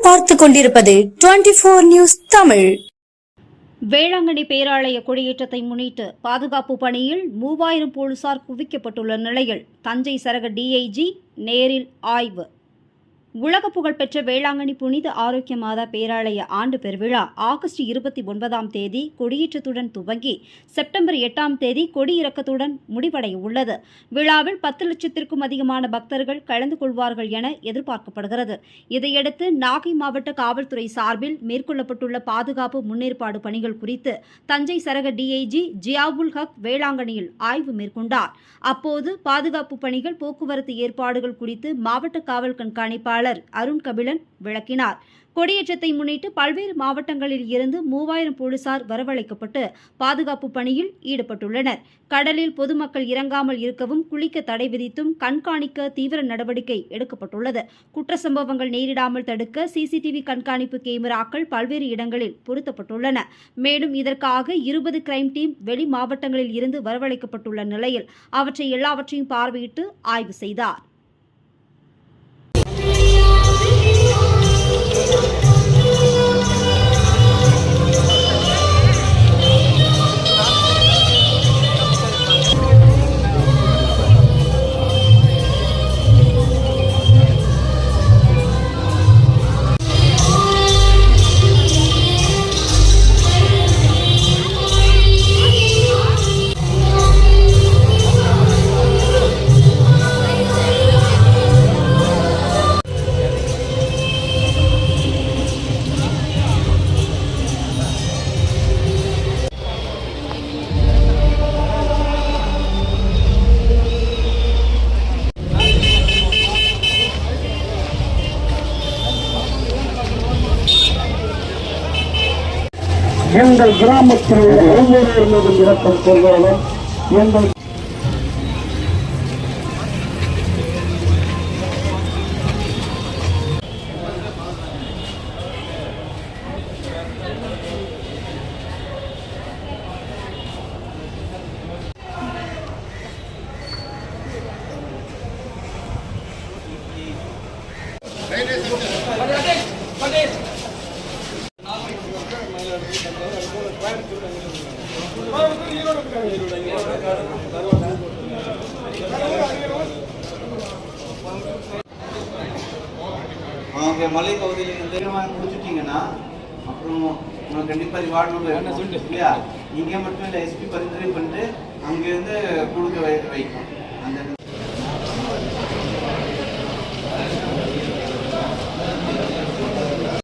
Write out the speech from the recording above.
பார்த்துக் கொண்டிருப்பது 24 நியூஸ் தமிழ். வேளாங்கண்ணி பேராலய கொடியேற்றத்தை முன்னிட்டு பாதுகாப்பு பணியில் 3000 போலீசார் குவிக்கப்பட்டுள்ள நிலையில் தஞ்சை சரக டிஐஜி நேரில் ஆய்வு. உலக புகழ்பெற்ற வேளாங்கண்ணி புனித ஆரோக்கிய மாதா பேராலய ஆண்டு பெருவிழா ஆகஸ்ட் 29ஆம் தேதி கொடியேற்றத்துடன் துவங்கி செப்டம்பர் 8ஆம் தேதி கொடியிறக்கத்துடன் முடிவடைய உள்ளது. விழாவில் 10 லட்சத்திற்கும் அதிகமான பக்தர்கள் கலந்து கொள்வார்கள் என எதிர்பார்க்கப்படுகிறது. இதையடுத்து நாகை மாவட்ட காவல்துறை சார்பில் மேற்கொள்ளப்பட்டுள்ள பாதுகாப்பு முன்னேற்பாடு பணிகள் குறித்து தஞ்சை சரக டிஐஜி ஜியாவுல் ஹக் வேளாங்கண்ணியில் ஆய்வு மேற்கொண்டார். அப்போது பாதுகாப்பு பணிகள், போக்குவரத்து ஏற்பாடுகள் குறித்து மாவட்ட காவல் கண்காணிப்பாளர் அருண் கபிலன் விளக்கினார். கொடியேற்றத்தை முன்னிட்டு பல்வேறு மாவட்டங்களில் இருந்து 3000 போலீசார் வரவழைக்கப்பட்டு பாதுகாப்பு பணியில் ஈடுபட்டுள்ளனர். கடலில் பொதுமக்கள் இறங்காமல் இருக்கவும், குளிக்க தடை விதித்தும் கண்காணிக்க தீவிர நடவடிக்கை எடுக்கப்பட்டுள்ளது. குற்ற சம்பவங்கள் நேரிடாமல் தடுக்க சிசிடிவி கண்காணிப்பு கேமராக்கள் பல்வேறு இடங்களில் பொருத்தப்பட்டுள்ளன. மேலும் இதற்காக 20 கிரைம் டீம் வெளி மாவட்டங்களில் இருந்து வரவழைக்கப்பட்டுள்ள நிலையில் அவற்றை எல்லாவற்றையும் பார்வையிட்டு ஆய்வு செய்தார். எங்கள் கிராமத்தில் ஒவ்வொருவரும் இறக்கம் கொள்வாலும் எங்கள் அவங்க மலை பகுதியில் முடிச்சுட்டீங்கன்னா அப்புறம் உங்களுக்கு கண்டிப்பாக ரிவார்டு இல்லையா? இங்கே மட்டும் இல்லை, எஸ்பி பரிந்துரை பண்ணிட்டு அங்கேருந்து கொடுக்க வைக்கும்.